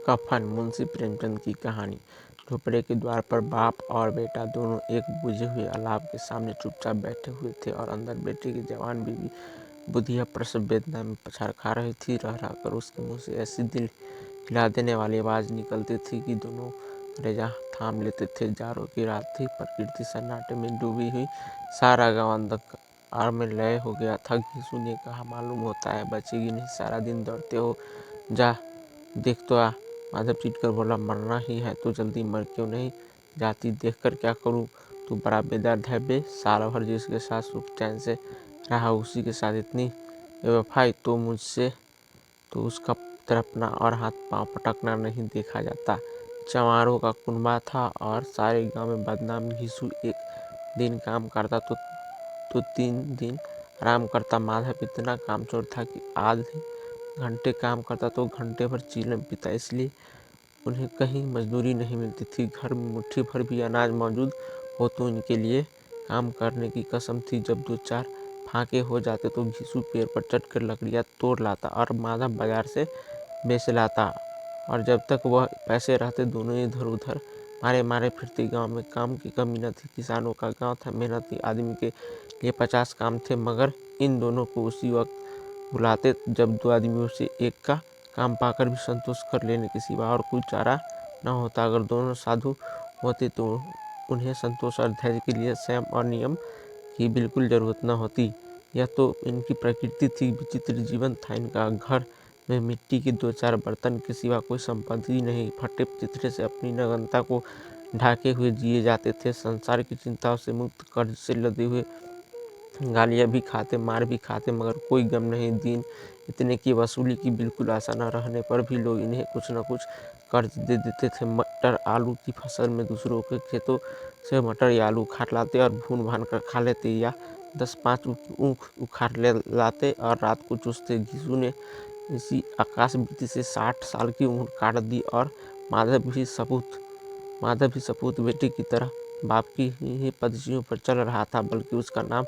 कफन। मुंशी प्रेमचंद की कहानी। झोपड़े के द्वार पर बाप और बेटा दोनों एक बुझे हुए अलाव के सामने चुपचाप बैठे हुए थे और अंदर बेटे की जवान बीवी बुधिया प्रसव वेदना में पछाड़ खा रही थी। रह रहकर उसके मुंह से ऐसी दिल हिला देने वाली आवाज निकलती थी कि दोनों कलेजा थाम लेते थे। जाड़ों की रात थी। प्रकृति सन्नाटे में डूबी हुई। सारा गांव अंधकार में लय हो गया था। घीसू ने कहा, मालूम होता है बचेगी नहीं, सारा दिन दौड़ते हो, जा देख तो आ। माधव चीटकर बोला, मरना ही है तो जल्दी मर क्यों नहीं जाती, देखकर क्या करूं। तू बड़ा बेदर्द है बे। साल भर जिसके साथ सुख चैन से रहा उसी के साथ इतनी बेवफाई तो मुझसे तो उसका तड़पना और हाथ पांव पटकना नहीं देखा जाता। चमारों का कुनबा था और सारे गांव में बदनाम। घीसू एक दिन काम करता तो 3 दिन आराम करता। माधव इतना कामचोर था कि आधे घंटे काम करता तो घंटे भर चीलम पीता। इसलिए उन्हें कहीं मजदूरी नहीं मिलती थी। घर में मुट्ठी भर भी अनाज मौजूद हो तो इनके लिए काम करने की कसम थी। जब 2-4 फाके हो जाते तो घीसू पेड़ पर चढ़कर लकड़ियाँ तोड़ लाता और माधव बाजार से बेच लाता। और जब तक वह पैसे रहते दोनों इधर उधर मारे मारे फिरते। गांव में काम की कमी न थी। किसानों का गांव था। मेहनती आदमी के लिए 50 काम थे, मगर इन दोनों को उसी वक्त बुलाते जब 2 आदमियों से एक का काम पाकर भी संतोष कर लेने के सिवा और कोई चारा न होता। अगर दोनों साधु होते तो उन्हें संतोष और धैर्य के लिए संयम और नियम की बिल्कुल जरूरत न होती। यह तो इनकी प्रकृति थी। विचित्र जीवन था इनका। घर में मिट्टी के 2-4 बर्तन के सिवा कोई संपत्ति नहीं। फटे चिथड़े से अपनी नग्नता को ढाके हुए जिए जाते थे। संसार की चिंताओं से मुक्त, कर्ज से लदे हुए, गालियाँ भी खाते, मार भी खाते, मगर कोई गम नहीं। दिन इतने की वसूली की बिल्कुल आशा न रहने पर भी लोग इन्हें कुछ न कुछ कर्ज दे देते थे। मटर आलू की फसल में दूसरों के खेतों से मटर या आलू उखाड़ लाते और भून भान कर खा लेते, या 10-5 ऊख उखाड़ लाते और रात को चूसते। घीसू ने इसी आकाशवृत्ति से 60 साल की उम्र काट दी और माधव भी सपूत बेटे की तरह बाप की ही पदचियों पर चल रहा था, बल्कि उसका नाम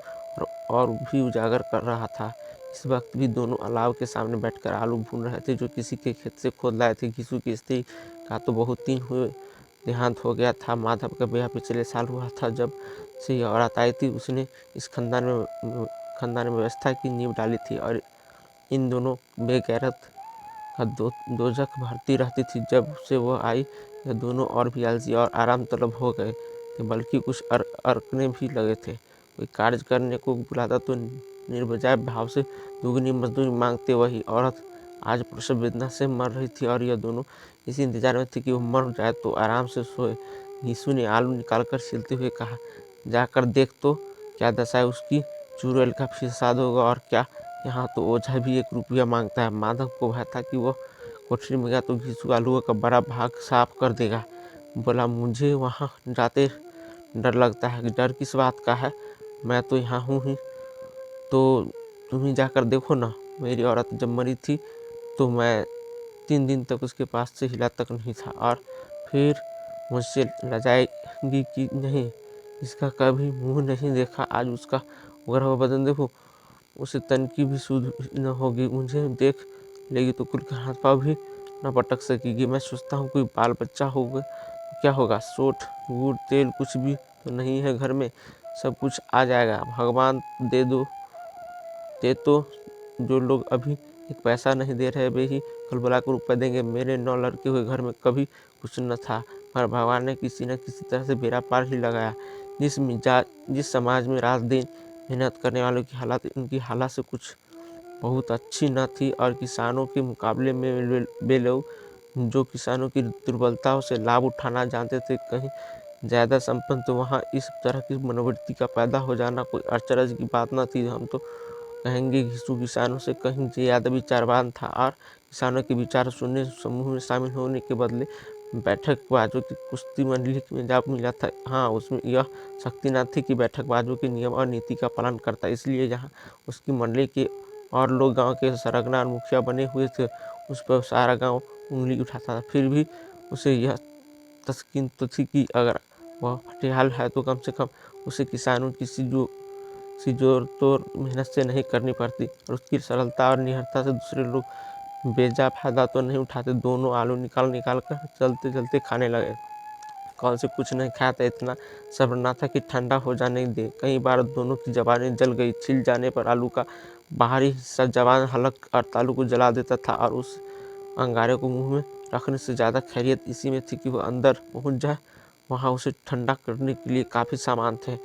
और भी उजागर कर रहा था। इस वक्त भी दोनों अलाव के सामने बैठकर आलू भून रहे थे जो किसी के खेत से खोद लाए थे। घीसू की स्त्री का तो बहुत दिन हुए देहांत हो गया था। माधव का ब्याह पिछले साल हुआ था। जब से यह औरत आई थी उसने इस खानदान में व्यवस्था की नींव डाली थी और इन दोनों बेगैरत का दोजख भरती रहती थी। जब से वह आई यह दोनों और भी आलसी और आराम तलब हो गए थे, बल्कि कुछ अरकने भी लगे थे। कोई कार्य करने को बुलाता तो निर्बजाय भाव से दुगनी मजदूरी मांगते। वही औरत आज प्रसव वेदना से मर रही थी और यह दोनों इसी इंतजार में थे कि वह मर जाए तो आराम से सोए। घीसू ने आलू निकालकर छीलते हुए कहा, जाकर देख तो क्या दशा है उसकी। चुड़ैल का फिसाद होगा और क्या। यहाँ तो ओझा भी 1 रुपया मांगता है। माधव को भय था कि वह कोठरी में गया तो घीसू आलूओं का बड़ा भाग साफ कर देगा। बोला, मुझे वहाँ जाते डर लगता है। डर किस बात का है, मैं तो यहाँ हूँ ही, तो तुम ही जाकर देखो ना। मेरी औरत जब मरी थी तो मैं 3 दिन तक उसके पास से हिला तक नहीं था, और फिर मुझसे लजाएगी कि नहीं। इसका कभी मुंह नहीं देखा, आज उसका उगरा हुआ बदन देखो। उसे तन की भी सुध न होगी। मुझे देख लेगी तो खुलकर हाथ पाँव भी न पटक सकेगी। मैं सोचता हूँ कोई बाल बच्चा होगा तो क्या होगा। सोठ गुड़ तेल कुछ भी तो नहीं है घर में, सब कुछ आ जाएगा। भगवान दे तो जो लोग अभी 1 पैसा नहीं दे रहे वे ही कल बुलाकर रुपये देंगे। मेरे 9 लड़के हुए घर में कभी कुछ न था, पर भगवान ने किसी न किसी तरह से बेड़ा पार ही लगाया। जिस समाज में रात दिन मेहनत करने वालों की हालत उनकी हालत से कुछ बहुत अच्छी न थी, और किसानों के मुकाबले में वे लोग जो किसानों की दुर्बलताओं से लाभ उठाना जानते थे कहीं ज़्यादा संपन्न, तो वहाँ इस तरह की मनोवृत्ति का पैदा हो जाना कोई अचरज की बात न थी। हम तो कहेंगे घीसू किसानों से कहीं ज़्यादा विचारवान था, और किसानों के विचार सुनने समूह में शामिल होने के बदले बैठकबाजों की कुश्ती मंडली में जा मिला था। हाँ, उसमें यह शक्ति न थी कि बैठकबाजों के नियम और नीति का पालन करता, इसलिए जहाँ उसकी मंडली के और लोग गांव के सरगना और मुखिया बने हुए थे उस पर सारा गांव उंगली उठाता था। फिर भी उसे यह तस्कीन तो थी कि अगर वह फटेहाल है तो कम से कम उसे किसानों की जोर तोड़ मेहनत से नहीं करनी पड़ती, और उसकी सरलता और निडरता से दूसरे लोग बेजा फायदा तो नहीं उठाते। दोनों आलू निकाल निकाल कर चलते चलते खाने लगे। कौन से कुछ नहीं खाया था, इतना सब्र ना था कि ठंडा हो जाने दे। कई बार दोनों की जबानें जल गई। छिल जाने पर आलू का बाहरी हिस्सा जबान हलक और तालू को जला देता था, और उस अंगारे को मुंह में रखने से ज़्यादा खैरियत इसी में थी कि वह अंदर पहुंच जाए। वहाँ उसे ठंडा करने के लिए काफ़ी सामान थे,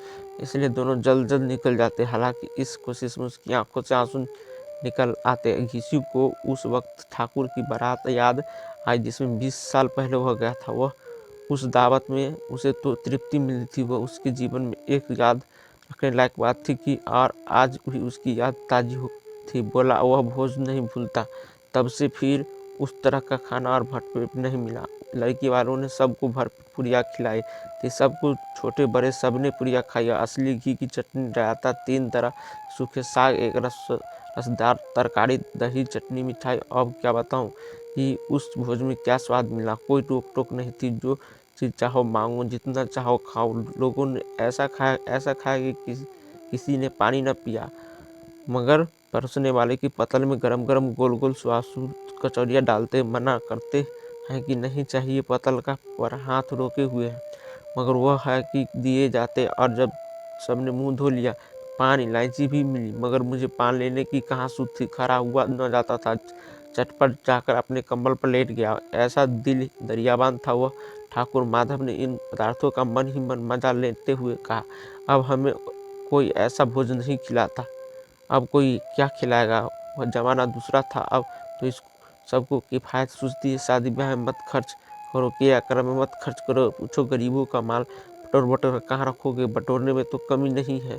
इसलिए दोनों जल्द जल्द निकल जाते। हालांकि इस कोशिश में उसकी आंखों से आंसू निकल आते। घीसू को उस वक्त ठाकुर की बारात याद आई जिसमें 20 साल पहले वह गया था। वह उस दावत में उसे तो तृप्ति मिली थी, वह उसके जीवन में एक याद रखने लायक बात थी कि और आज भी उसकी याद ताजी थी। बोला वह भोज नहीं भूलता। तब से फिर उस तरह का खाना और भरपेट नहीं मिला। लड़की वालों ने सबको भरपेट पुड़िया खिलाई थी। सबको, छोटे बड़े सबने पुड़िया खाई। असली घी की चटनी डराता 3 तरह सूखे साग, एक रसदार तरकारी, दही, चटनी, मिठाई। अब क्या बताऊं कि उस भोज में क्या स्वाद मिला। कोई रोक टोक नहीं थी। जो चीज़ चाहो मांगो, जितना चाहो खाओ। लोगों ने ऐसा खाया कि किसी ने पानी न पिया। मगर परोसने वाले की पतल में गरम गरम गोल गोल स्वादु कचौरियाँ डालते मना करते हैं कि नहीं चाहिए पतल का, पर हाथ रोके हुए हैं। मगर वह है कि दिए जाते। और जब सबने मुंह धो लिया, पान इलायची भी मिली, मगर मुझे पान लेने की कहाँ सूझ थी। खड़ा हुआ न जाता था। चटपट जाकर अपने कंबल पर लेट गया। ऐसा दिल दरियाबान था वह। ठाकुर माधव ने इन पदार्थों का मन ही मन मजा लेते हुए कहा, अब हमें कोई ऐसा भोज नहीं खिलाता, अब कोई क्या खिलाएगा। वह जमाना दूसरा था। अब तो इस सबको किफ़ायत सूझती है। शादी ब्याह में मत खर्च करो, क्रियाक्रम में मत खर्च करो। पूछो गरीबों का माल बटोर बटोर कहाँ रखोगे, बटोरने में तो कमी नहीं है।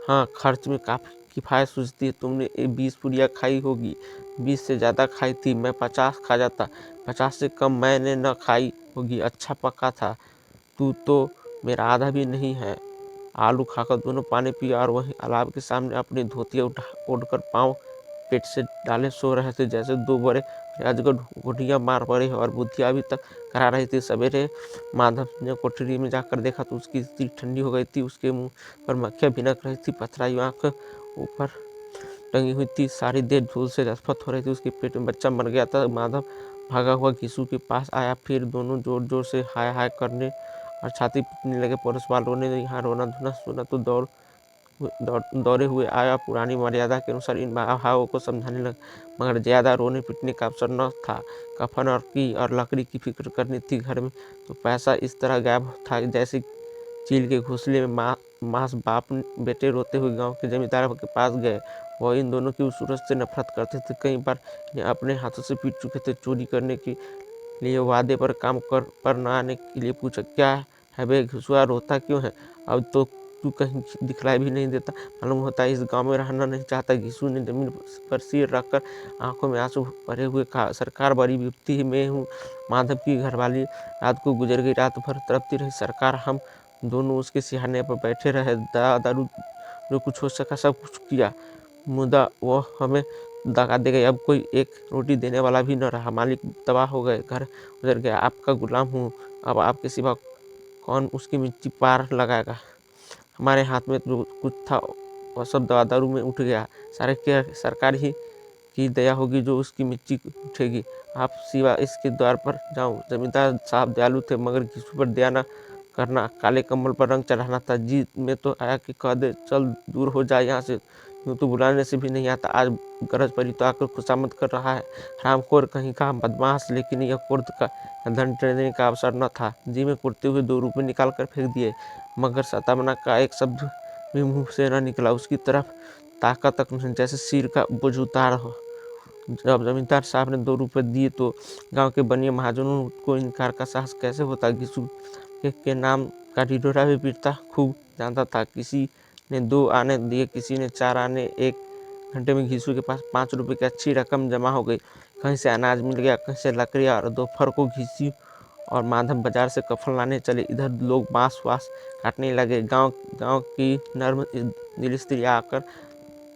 हाँ, खर्च में काफ़ी किफ़ायत सूझती है। तुमने 20 पुड़िया खाई होगी, 20 से ज़्यादा खाई थी। मैं 50 खा जाता, 50 से कम मैंने न खाई होगी। अच्छा पका था। तू तो मेरा आधा भी नहीं है। आलू खाकर दोनों पानी पिया और वहीं अलाव के सामने अपनी धोतियाँ ओढ़कर पाँव पेट से डाले सो रहे थे, जैसे 2 बड़े अजगर घुटियाँ मार पड़े और बुद्धियाँ अभी तक करा रही थी। सवेरे माधव ने कोठरी में जाकर देखा तो उसकी स्त्री ठंडी हो गई थी। उसके मुंह पर मक्खियाँ भिनक रही थी, पथराई आँख ऊपर टंगी हुई थी, सारी देह धूल से लथपथ हो रही थी। उसके पेट में बच्चा मर गया था। माधव भागा हुआ घीसू के पास आया। फिर दोनों जोर जोर से हाय हाय करने और छाती पीटने लगे। पड़ोस वालों ने यहाँ रोना धोना सुना तो दौड़े हुए आया। पुरानी मर्यादा के अनुसार इन भावों को समझाने लगा, मगर ज़्यादा रोने पीटने का अवसर न था। कफन और लकड़ी की फिक्र करनी थी। घर में तो पैसा इस तरह गायब था जैसे चील के घोंसले में मांस। बाप बेटे रोते हुए गांव के जमींदार के पास गए। वह इन दोनों की उस सूरज से नफरत करते थे। कई बार इन्हें अपने हाथों से पीट चुके थे। चोरी करने के लिए वादे पर काम पर न आने के लिए पूछा, क्या है बे घुसुआ, रोता क्यों है? अब तो तू कहीं दिखलाई भी नहीं देता, मालूम होता है इस गांव में रहना नहीं चाहता। घीसू ने जमीन पर सिर रखकर आंखों में आंसू भरे हुए कहा, सरकार बड़ी विपत्ति में हूँ। माधव की घरवाली रात को गुजर गई। रात भर तड़पती रही सरकार। हम दोनों उसके सिहाने पर बैठे रहे। दारू जो कुछ हो सका सब कुछ किया, मुदा वह हमें दगा दे गई। अब कोई एक रोटी देने वाला भी न रहा। मालिक तबाह हो गए, घर उजड़ गया। आपका गुलाम हूँ, अब आपके सिवा कौन उसकी मिट्टी पार लगाएगा। हमारे हाथ में जो कुछ था वह सब दवा दारू में उठ गया। सारे सरकार ही की दया होगी जो उसकी मिट्टी उठेगी। आप सिवा इसके द्वार पर जाऊं। जमींदार साहब दयालु थे, मगर घीसू पर दया न करना, काले कम्बल पर रंग चढ़ाना था। जी में तो आया कि कह दे चल दूर हो जाए यहाँ से, यूँ तो बुलाने से भी नहीं आता। आज गरज पड़ी तो आकर खुशामद कर रहा है। हरामखोर कहीं का बदमाश। लेकिन यह कुर्द का धन देने का अवसर न था। जी में कुर्ते हुए 2 रुपये निकाल कर फेंक दिए, मगर सतावना का एक शब्द भी मुँह से न निकला। उसकी तरफ ताका तक नहीं, जैसे सिर का बोझ उतार हो। जब जमींदार साहब ने 2 रुपये दिए तो गांव के बनिए महाजनों को इनकार का साहस कैसे होता। घीसू के नाम का ढिढोरा भी पीटता खूब जानता था। किसी ने 2 आने दिए, किसी ने 4 आने। 1 घंटे में घीसू के पास 5 रुपये की अच्छी रकम जमा हो गई। कहीं से अनाज मिल गया, कहीं से लकड़ियाँ, और दोपहर को घीसू और माधव बाजार से कफन लाने चले। इधर लोग बांस वास काटने लगे। गांव की नर्म दिल स्त्रियाँ आकर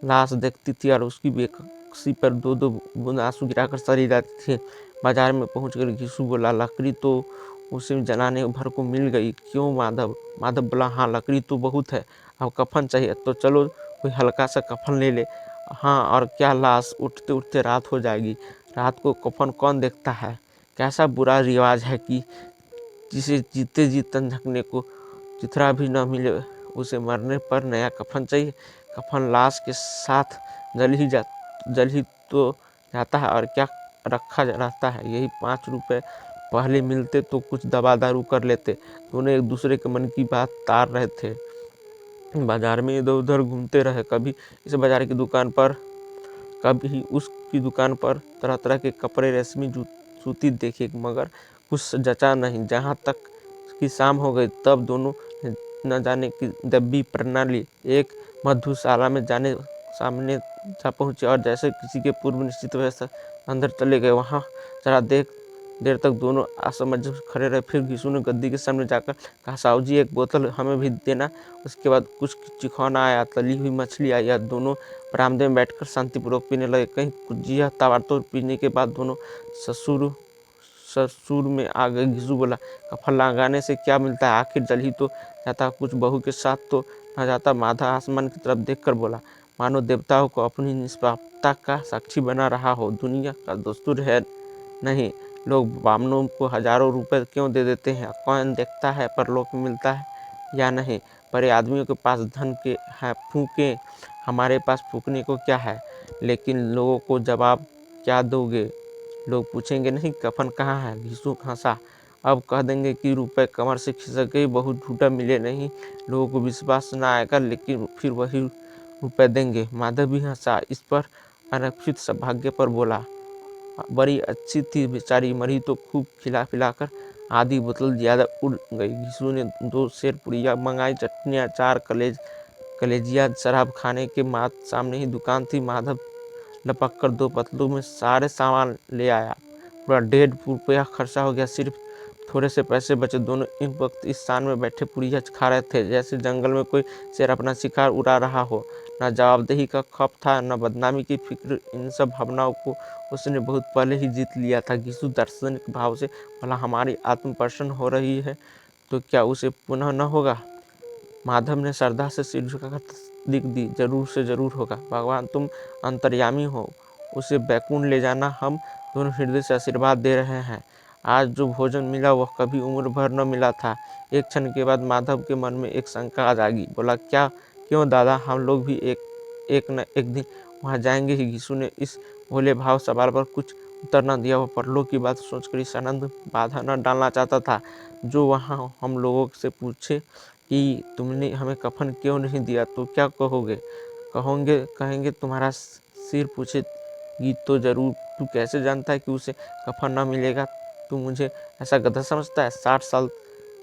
लाश देखती थी और उसकी बेकसी पर 2-2 बूंद आंसू गिराकर सरी जाती थी। बाजार में पहुंचकर घीसू बोला, लकड़ी तो उसे जलाने भर को मिल गई। क्यों माधव? माधव बोला, हाँ लकड़ी तो बहुत है, अब कफन चाहिए तो चलो कोई हल्का सा कफन ले ले। हाँ और क्या, लाश उठते उठते रात हो जाएगी। रात को कफन कौन देखता है? कैसा बुरा रिवाज है कि जिसे जीते जी तन ढकने को चिथड़ा भी न मिले उसे मरने पर नया कफन चाहिए। कफन लाश के साथ जल ही तो जाता है और क्या रखा रहता है। यही 5 रुपए पहले मिलते तो कुछ दवा दारू कर लेते। दोनों एक दूसरे के मन की बात तार रहे थे। बाजार में इधर उधर घूमते रहे, कभी इस बाजार की दुकान पर कभी उसकी दुकान पर। तरह तरह के कपड़े, रेशमी सूती देखे, मगर कुछ जचा नहीं। जहाँ तक की शाम हो गई तब दोनों न जाने की दब्बी प्रणाली एक मधुशाला में सामने जा पहुँचे और जैसे किसी के पूर्व निश्चित व्यवस्था अंदर चले गए। वहाँ जरा देर तक दोनों असमंजस खड़े रहे। फिर घिसू ने गद्दी के सामने जाकर कहा, साहू जी एक बोतल हमें भी देना। उसके बाद कुछ चिखौना आया, तली हुई मछली आई। या दोनों बरामदे में बैठकर शांतिपूर्वक पीने लगे। कहीं कुजिया ताबड़तोड़ पीने के बाद दोनों ससुर में आ गए। घिसू बोला, कफन लगाने से क्या मिलता है, आखिर जल ही तो जाता, कुछ बहू के साथ तो न जाता। माधा आसमान की तरफ देखकर बोला, मानो देवताओं को अपनी निष्पापता का साक्षी बना रहा हो। दुनिया का दस्तूर है नहीं, लोग बामनों को हजारों रुपए क्यों दे देते हैं? कौन देखता है परलोक में मिलता है या नहीं? बड़े आदमियों के पास धन के हैं, फूके, हमारे पास फूकने को क्या है? लेकिन लोगों को जवाब क्या दोगे? लोग पूछेंगे नहीं कफन कहाँ है? घिसू हंसा। अब कह देंगे कि रुपए कमर से खिसक गई, बहुत झूठा मिले नहीं, लोगों को विश्वास न आएगा, लेकिन फिर वही रुपए देंगे। माधव भी हंसा। इस पर अनपेक्षित सौभाग्य पर बोला, बड़ी अच्छी थी बेचारी, मरी तो खूब खिला पिलाकर आधी बोतल ज़्यादा उड़ गई। घिसू ने 2 सेर पुड़िया मंगाई, चटनी, अचार, कलेजिया। शराब खाने के सामने ही दुकान थी। माधव लपक कर 2 पतलू में सारे सामान ले आया। पूरा 1.5 रुपया खर्चा हो गया, सिर्फ थोड़े से पैसे बचे। दोनों इन वक्त इस स्थान में बैठे पुड़िया खा रहे थे जैसे जंगल में कोई शेर अपना शिकार उड़ा रहा हो। न जवाबदेही का खौफ था, न बदनामी की फिक्र। इन सब भावनाओं को उसने बहुत पहले ही जीत लिया था। घिसू दार्शनिक भाव से बोला, हमारी आत्म प्रसन्न हो रही है तो क्या उसे पुनः न होगा? माधव ने श्रद्धा से सिर झुकाकर तस्दीक दी, जरूर से जरूर होगा। भगवान तुम अंतर्यामी हो, उसे बैकुंठ ले जाना। हम दोनों हृदय से आशीर्वाद दे रहे हैं। आज जो भोजन मिला वह कभी उम्र भर न मिला था। एक क्षण के बाद माधव के मन में एक शंका जागी। बोला, क्यों दादा, हम लोग भी एक न एक दिन वहाँ जाएंगे ही। घिसू ने इस भोले भाव सवाल पर कुछ उत्तर न दिया। वह परलोक की बात सोचकर इस आनंद बाधा न डालना चाहता था जो वहाँ हम लोगों से पूछे कि तुमने हमें कफन क्यों नहीं दिया तो क्या कहोगे? कहेंगे तुम्हारा सिर पूछेगी तो जरूर। तू कैसे जानता है कि उसे कफन न मिलेगा? तू मुझे ऐसा गधा समझता है? 60 साल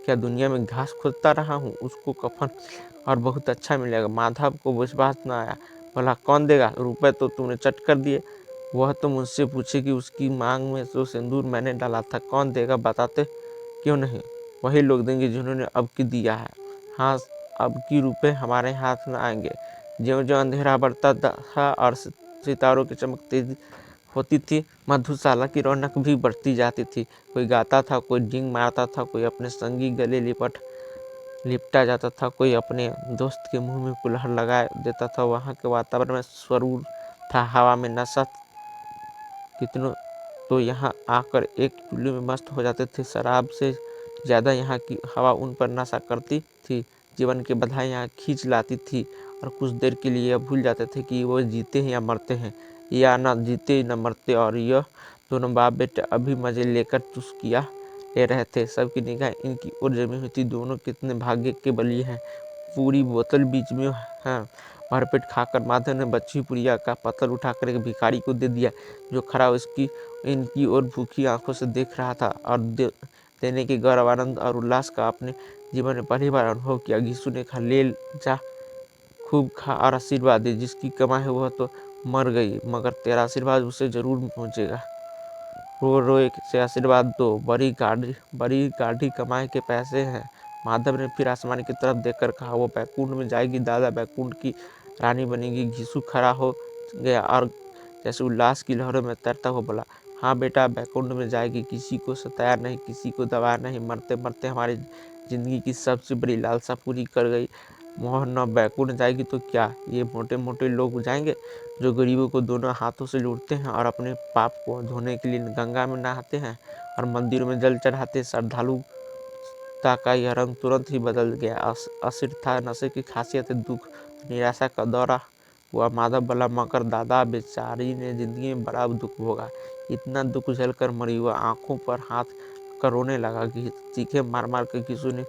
क्या दुनिया में घास खोदता रहा हूँ, उसको कफन और बहुत अच्छा मिलेगा। माधव को विश्वास न आया। बोला, कौन देगा? रुपए तो तूने चट कर दिए। वह तो मुझसे पूछे कि उसकी मांग में जो सिंदूर मैंने डाला था कौन देगा, बताते क्यों नहीं? वही लोग देंगे जिन्होंने अब की दिया है। हाँ, अब की रुपए हमारे हाथ में आएंगे। ज्यों-ज्यों अंधेरा बढ़ता था और सितारों की चमक तेज होती थी, मधुशाला की रौनक भी बढ़ती जाती थी। कोई गाता था, कोई डींग मारता था, कोई अपने संगी गले लिपटा जाता था, कोई अपने दोस्त के मुंह में कुल्हड़ लगा देता था। वहाँ के वातावरण में स्वरूप था, हवा में नशा। कितनों तो यहाँ आकर एक चुल्लू में मस्त हो जाते थे। शराब से ज़्यादा यहाँ की हवा उन पर नशा करती थी। जीवन के बधाई यहाँ खींच लाती थी और कुछ देर के लिए यह भूल जाते थे कि वो जीते हैं या मरते हैं, या न जीते न मरते। और यह दोनों बाप बेटे अभी मज़े लेकर चुस्किया ले रहे थे। सबकी निगाह इनकी ओर जमी हुई थी। दोनों कितने भाग्य के बली हैं। पूरी बोतल बीच में है। भरपेट खाकर माधव ने बची पुड़िया का पतल उठाकर एक भिखारी को दे दिया जो खड़ा इनकी ओर भूखी आंखों से देख रहा था और देने के गौरव, आनंद और उल्लास का अपने जीवन में पहली बार अनुभव किया। घिसू ने कहा, ले जा, खूब खा और आशीर्वाद दे। जिसकी कमाई वह तो मर गई, मगर तेरा आशीर्वाद उसे जरूर पहुँचेगा। रो रो से आशीर्वाद दो। बड़ी गाढ़ी कमाई के पैसे हैं। माधव ने फिर आसमान की तरफ देखकर कहा, वो बैकुंठ में जाएगी दादा, बैकुंठ की रानी बनेगी। घिसू खड़ा हो गया और जैसे उल्लास की लहरों में तैरता हुआ बोला, हाँ बेटा, बैकुंठ में जाएगी। किसी को सताया नहीं, किसी को दबाया नहीं। मरते मरते हमारी जिंदगी की सबसे बड़ी लालसा पूरी कर गई। मोहर न बैकुंठ जाएगी तो क्या ये मोटे मोटे लोग जाएंगे जो गरीबों को दोनों हाथों से लूटते हैं और अपने पाप को धोने के लिए गंगा में नहाते हैं और मंदिरों में जल चढ़ाते। श्रद्धालुता का यह रंग तुरंत ही बदल गया। असर था, नशे की खासियत, दुख, निराशा का दौरा हुआ। माधव बल्लभ मकर दादा बेचारी ने जिंदगी में बड़ा दुख भोगा। इतना दुख झेलकर मरी हुआ आंखों पर हाथ कर रोने लगा। चीखे मार मार कर किशोर ने,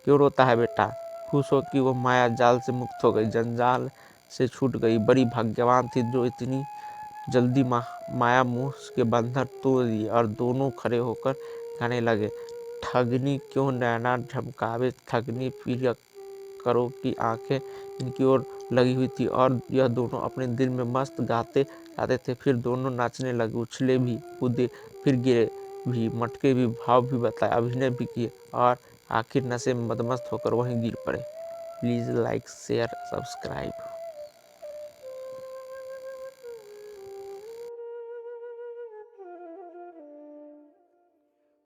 क्यों रोता है बेटा? खुश हो कि वो माया जाल से मुक्त हो गई, जंजाल से छूट गई। बड़ी भाग्यवान थी जो इतनी जल्दी माया मुँह के बंधन तोड़ दिए। और दोनों खड़े होकर गाने लगे, ठगनी क्यों नैना झमकावे ठगनी, फिर करो की आंखें इनकी ओर लगी हुई थी। और यह दोनों अपने दिल में मस्त गाते गाते थे। फिर दोनों नाचने लगे, उछले भी, कूदे, फिर गिरे भी, मटके भी, भाव भी बताए, अभिनय भी किए और आखिर नशे में मदमस्त होकर वहीं गिर पड़े। Please like share subscribe.